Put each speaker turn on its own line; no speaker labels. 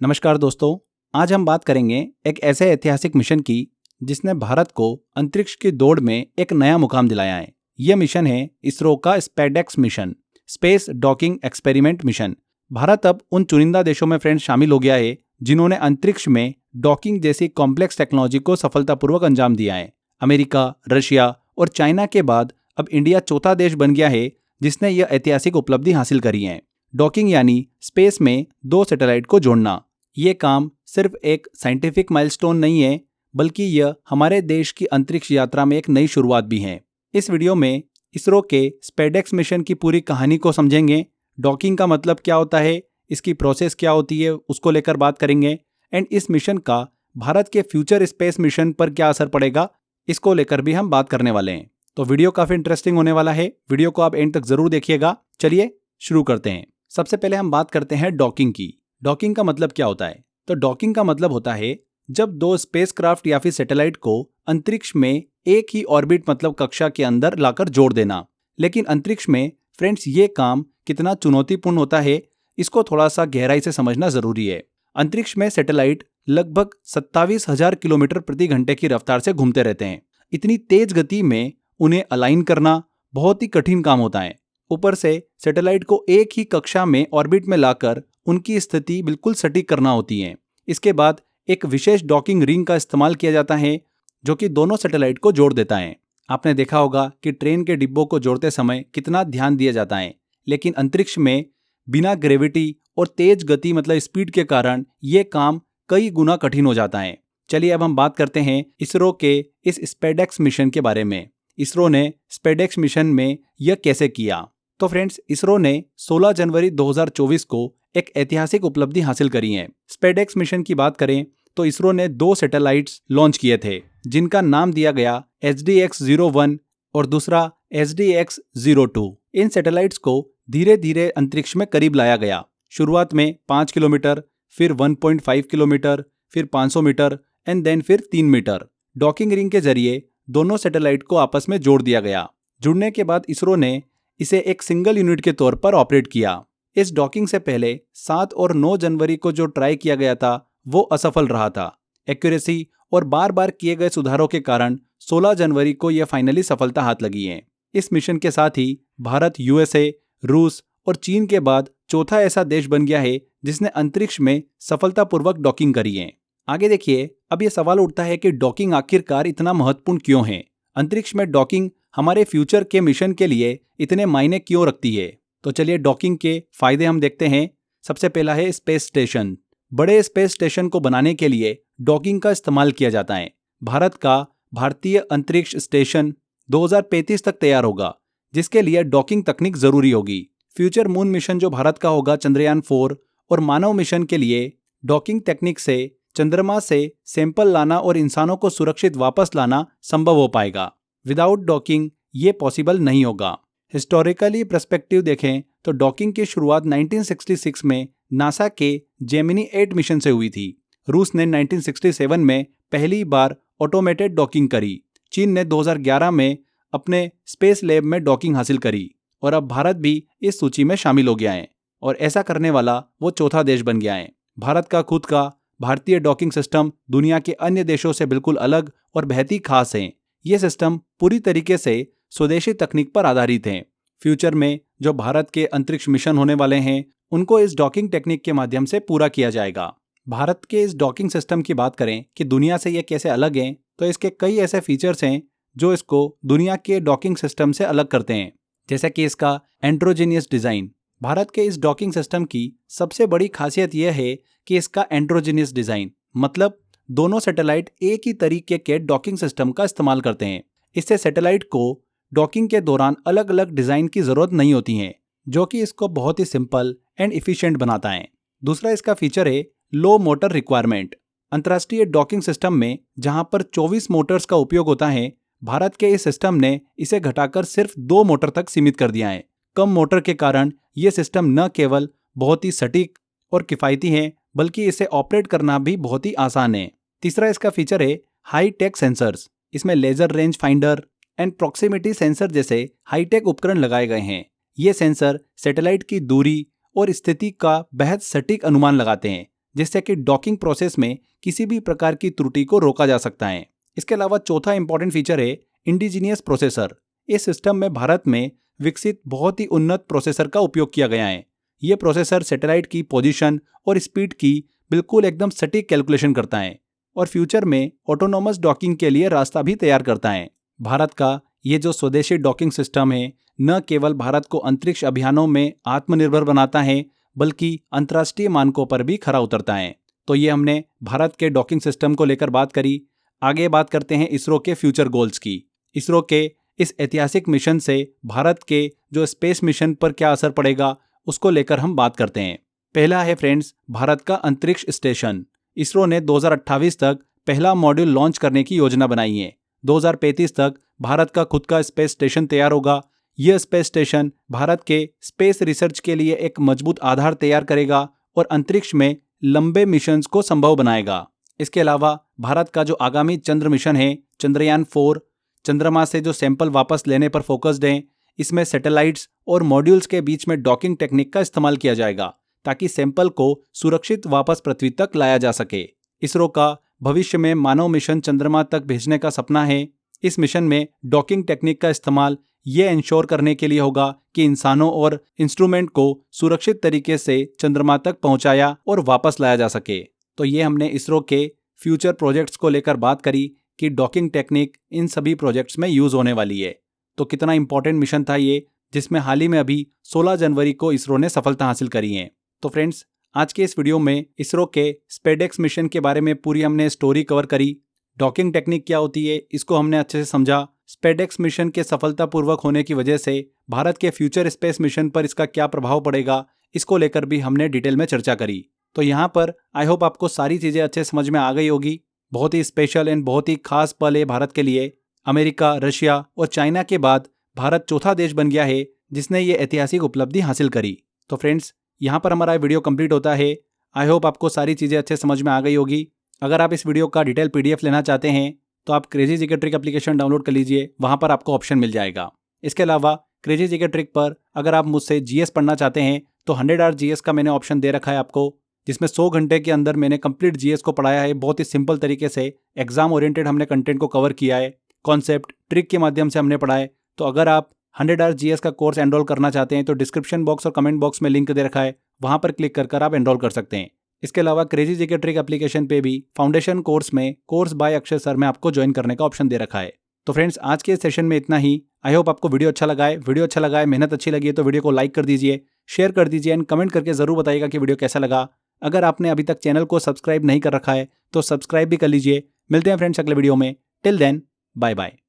नमस्कार दोस्तों, आज हम बात करेंगे एक ऐसे ऐतिहासिक मिशन की जिसने भारत को अंतरिक्ष की दौड़ में एक नया मुकाम दिलाया है। यह मिशन है इसरो का SpaDeX mission, space docking experiment mission. Bharat अब उन चुनिंदा देशों में फ्रेंड्स शामिल हो गया है जिन्होंने अंतरिक्ष में डॉकिंग जैसी कॉम्प्लेक्स टेक्नोलॉजी को सफलतापूर्वक अंजाम दिया है। अमेरिका, रशिया और चाइना के बाद अब इंडिया चौथा देश बन गया है जिसने यह ऐतिहासिक उपलब्धि हासिल करी है। डॉकिंग यानी स्पेस में दो सैटेलाइट को जोड़ना। ये काम सिर्फ एक साइंटिफिक माइलस्टोन नहीं है, बल्कि यह हमारे देश की अंतरिक्ष यात्रा में एक नई शुरुआत भी है। इस वीडियो में इसरो के स्पेडेक्स मिशन की पूरी कहानी को समझेंगे। डॉकिंग का मतलब क्या होता है, इसकी प्रोसेस क्या होती है, उसको लेकर बात करेंगे। एंड इस मिशन का भारत के फ्यूचर स्पेस मिशन पर क्या असर पड़ेगा, इसको लेकर भी हम बात करने वाले हैं। तो वीडियो काफ़ी इंटरेस्टिंग होने वाला है, वीडियो को आप एंड तक ज़रूर देखिएगा। चलिए शुरू करते हैं। सबसे पहले हम बात करते हैं डॉकिंग की। डॉकिंग का मतलब क्या होता है? तो डॉकिंग का मतलब होता है जब दो स्पेसक्राफ्ट या फिर सैटेलाइट को अंतरिक्ष में एक ही ऑर्बिट मतलब कक्षा के अंदर लाकर जोड़ देना। लेकिन अंतरिक्ष में फ्रेंड्स ये काम कितना चुनौतीपूर्ण होता है, इसको थोड़ा सा गहराई से समझना जरूरी है। अंतरिक्ष में सैटेलाइट लगभग 27,000 किलोमीटर प्रति घंटे की रफ्तार से घूमते रहते हैं। इतनी तेज गति में उन्हें अलाइन करना बहुत ही कठिन काम होता है। ऊपर से सैटेलाइट को एक ही कक्षा में ऑर्बिट में लाकर उनकी स्थिति बिल्कुल सटीक करना होती है। इसके बाद एक विशेष डॉकिंग रिंग का इस्तेमाल किया जाता है जो कि दोनों सैटेलाइट को जोड़ देता है। आपने देखा होगा कि ट्रेन के डिब्बों को जोड़ते समय कितना ध्यान दिया जाता है, लेकिन अंतरिक्ष में बिना ग्रेविटी और तेज गति मतलब स्पीड के कारण ये काम कई गुना कठिन हो जाता है। चलिए अब हम बात करते हैं इसरो के इस स्पेडेक्स मिशन के बारे में। इसरो ने स्पेडेक्स मिशन में यह कैसे किया? तो फ्रेंड्स, इसरो ने 16 जनवरी 2024 को एक ऐतिहासिक उपलब्धि हासिल करी है। स्पेडेक्स मिशन की बात करें तो इसरो ने दो सैटेलाइट्स लॉन्च किए थे जिनका नाम दिया गया SDX-01 और दूसरा SDX-02। इन सैटेलाइट्स को धीरे धीरे अंतरिक्ष में करीब लाया गया। शुरुआत में 5 किलोमीटर, फिर 1.5 किलोमीटर, फिर 500 मीटर एंड देन फिर 3 मीटर। डॉकिंग रिंग के जरिए दोनों सैटेलाइट को आपस में जोड़ दिया गया। जुड़ने के बाद इसरो ने इसे एक सिंगल यूनिट के तौर पर ऑपरेट किया। इस डॉकिंग से पहले 7 और 9 जनवरी को जो ट्राई किया गया था वो असफल रहा था। एक्यूरेसी और बार बार किए गए सुधारों के कारण 16 जनवरी को यह फाइनली सफलता हाथ लगी है। इस मिशन के साथ ही भारत USA, रूस और चीन के बाद चौथा ऐसा देश बन गया है जिसने अंतरिक्ष में सफलतापूर्वक डॉकिंग करी है। आगे देखिए, अब यह सवाल उठता है कि डॉकिंग आखिरकार इतना महत्वपूर्ण क्यों है? अंतरिक्ष में डॉकिंग हमारे फ्यूचर के मिशन के लिए इतने मायने क्यों रखती है? तो चलिए डॉकिंग के फायदे हम देखते हैं। सबसे पहला है स्पेस स्टेशन। बड़े स्पेस स्टेशन को बनाने के लिए डॉकिंग का इस्तेमाल किया जाता है। भारत का भारतीय अंतरिक्ष स्टेशन 2035 तक तैयार होगा, जिसके लिए डॉकिंग तकनीक जरूरी होगी। फ्यूचर मून मिशन जो भारत का होगा, चंद्रयान 4 और मानव मिशन के लिए डॉकिंग टेक्निक से चंद्रमा से सैंपल लाना और इंसानों को सुरक्षित वापस लाना संभव हो पाएगा। विदाउट डॉकिंग ये पॉसिबल नहीं होगा। हिस्टोरिकली पर्सपेक्टिव देखें तो डॉकिंग की शुरुआत 1966 में नासा के जेमिनी 8 मिशन से हुई थी। रूस ने 1967 में पहली बार ऑटोमेटेड डॉकिंग करी। चीन ने 2011 में अपने स्पेस लैब में डॉकिंग हासिल करी और अब भारत भी इस सूची में शामिल हो गया है और ऐसा करने वाला वो चौथा देश बन गया है। भारत का खुद का भारतीय डॉकिंग सिस्टम दुनिया के अन्य देशों से बिल्कुल अलग और बेहद ही खास है। ये सिस्टम पूरी तरीके से स्वदेशी तकनीक पर आधारित हैं। फ्यूचर में जो भारत के अंतरिक्ष मिशन होने वाले हैं उनको इस डॉकिंग टेक्निक के माध्यम से पूरा किया जाएगा। भारत के इस डॉकिंग सिस्टम की बात करें कि दुनिया से ये कैसे अलग है, तो इसके कई ऐसे फीचर्स हैं जो इसको दुनिया के डॉकिंग सिस्टम से अलग करते हैं। जैसे कि इसका एंड्रोजीनियस डिज़ाइन। भारत के इस डॉकिंग सिस्टम की सबसे बड़ी खासियत यह है कि इसका एंड्रोजीनियस डिज़ाइन मतलब दोनों सैटेलाइट एक ही तरीके के डॉकिंग सिस्टम का इस्तेमाल करते हैं। इससे सैटेलाइट को डॉकिंग के दौरान अलग अलग डिज़ाइन की ज़रूरत नहीं होती है, जो कि इसको बहुत ही सिंपल एंड इफ़िशिएंट बनाता है। दूसरा इसका फीचर है लो मोटर रिक्वायरमेंट। अंतर्राष्ट्रीय डॉकिंग सिस्टम में जहां पर 24 मोटर्स का उपयोग होता है, भारत के इस सिस्टम ने इसे घटाकर सिर्फ 2 मोटर तक सीमित कर दिया है। कम मोटर के कारण ये सिस्टम न केवल बहुत ही सटीक और किफ़ायती है, बल्कि इसे ऑपरेट करना भी बहुत ही आसान है। तीसरा इसका फीचर है हाई टेक सेंसर्स। इसमें laser range finder and proximity sensor जैसे हाईटेक उपकरण लगाए गए हैं। ये सेंसर सैटेलाइट की दूरी और स्थिति का बेहद सटीक अनुमान लगाते हैं, जिससे कि डॉकिंग प्रोसेस में किसी भी प्रकार की त्रुटि को रोका जा सकता है। इसके अलावा चौथा इंपॉर्टेंट फीचर है इंडिजीनियस प्रोसेसर। इस सिस्टम में भारत में विकसित बहुत ही उन्नत प्रोसेसर का उपयोग किया गया है। ये प्रोसेसर सैटेलाइट की पोजीशन और स्पीड की बिल्कुल एकदम सटीक कैलकुलेशन करता है और फ्यूचर में ऑटोनोमस डॉकिंग के लिए रास्ता भी तैयार करता है। भारत का ये जो स्वदेशी डॉकिंग सिस्टम है न केवल भारत को अंतरिक्ष अभियानों में आत्मनिर्भर बनाता है बल्कि अंतर्राष्ट्रीय मानकों पर भी खरा उतरता है। तो ये हमने भारत के डॉकिंग सिस्टम को लेकर बात करी। आगे बात करते हैं इसरो के फ्यूचर गोल्स की। इसरो के इस ऐतिहासिक मिशन से भारत के जो स्पेस मिशन पर क्या असर पड़ेगा उसको लेकर हम बात करते हैं। पहला है फ्रेंड्स भारत का अंतरिक्ष स्टेशन। इसरो ने 2028 तक पहला मॉड्यूल लॉन्च करने की योजना बनाई है। 2035 तक भारत का खुद का स्पेस स्टेशन तैयार होगा। यह स्पेस स्टेशन भारत के स्पेस रिसर्च के लिए एक मजबूत आधार तैयार करेगा और अंतरिक्ष में लंबे मिशंस को संभव बनाएगा। इसके अलावा भारत का जो आगामी चंद्र मिशन है चंद्रयान 4, चंद्रमा से जो सैंपल वापस लेने पर फोकस्ड है। इसमें सैटेलाइट्स और मॉड्यूल्स के बीच में डॉकिंग टेक्निक का इस्तेमाल किया जाएगा ताकि सैंपल को सुरक्षित वापस पृथ्वी तक लाया जा सके। इसरो का भविष्य में मानव मिशन चंद्रमा तक भेजने का सपना है। इस मिशन में डॉकिंग टेक्निक का इस्तेमाल ये इंश्योर करने के लिए होगा कि इंसानों और इंस्ट्रूमेंट को सुरक्षित तरीके से चंद्रमा तक पहुंचाया और वापस लाया जा सके। तो ये हमने इसरो के फ्यूचर प्रोजेक्ट्स को लेकर बात करी कि डॉकिंग टेक्निक इन सभी प्रोजेक्ट्स में यूज होने वाली है। तो कितना इंपॉर्टेंट मिशन था ये, जिसमें हाल ही में अभी 16 जनवरी को इसरो ने सफलता हासिल करी है। तो फ्रेंड्स आज के इस वीडियो में इसरो के स्पेडेक्स मिशन के बारे में पूरी हमने स्टोरी कवर करी। डॉकिंग टेक्निक क्या होती है इसको हमने अच्छे से समझा। स्पेडेक्स मिशन के सफलतापूर्वक होने की वजह से भारत के फ्यूचर स्पेस मिशन पर इसका क्या प्रभाव पड़ेगा इसको लेकर भी हमने डिटेल में चर्चा करी। तो यहाँ पर आई होप आपको सारी चीज़ें अच्छे समझ में आ गई होगी। बहुत ही स्पेशल एंड बहुत ही खास पल है भारत के लिए। अमेरिका, रशिया और चाइना के बाद भारत चौथा देश बन गया है जिसने ये ऐतिहासिक उपलब्धि हासिल करी। तो फ्रेंड्स यहाँ पर हमारा वीडियो कंप्लीट होता है। आई होप आपको सारी चीज़ें अच्छे समझ में आ गई होगी। अगर आप इस वीडियो का डिटेल PDF लेना चाहते हैं तो आप crazy GK trick application download कर लीजिए, वहाँ पर आपको ऑप्शन मिल जाएगा। इसके अलावा क्रेजी जीके ट्रिक पर अगर आप मुझसे GS पढ़ना चाहते हैं तो 100 आवर GS का मैंने ऑप्शन दे रखा है आपको, जिसमें 100 घंटे के अंदर मैंने कंप्लीट GS को पढ़ाया है। बहुत ही सिंपल तरीके से एग्जाम ओरिएंटेड हमने कंटेंट को कवर किया है। कॉन्सेप्ट ट्रिक के माध्यम से हमने पढ़ा है। तो अगर आप 100 आवर GS का कोर्स एनरोल करना चाहते हैं तो डिस्क्रिप्शन बॉक्स और कमेंट बॉक्स में लिंक दे रखा है, वहाँ पर क्लिक कर आप एनरोल कर सकते हैं। इसके अलावा क्रेजी जीके ट्रिक एप्लीकेशन पे भी फाउंडेशन कोर्स में कोर्स बाय अक्षय सर में आपको ज्वाइन करने का ऑप्शन दे रखा है। तो फ्रेंड्स आज के सेशन में इतना ही। आई होप आपको वीडियो अच्छा लगा है। वीडियो अच्छा लगा है, मेहनत अच्छी लगी है तो वीडियो को लाइक कर दीजिए, शेयर कर दीजिए एंड कमेंट करके जरूर बताइएगा कि वीडियो कैसा लगा। अगर आपने अभी तक चैनल को सब्सक्राइब नहीं कर रखा है तो सब्सक्राइब भी कर लीजिए। मिलते हैं फ्रेंड्स अगले वीडियो में। Till then bye bye.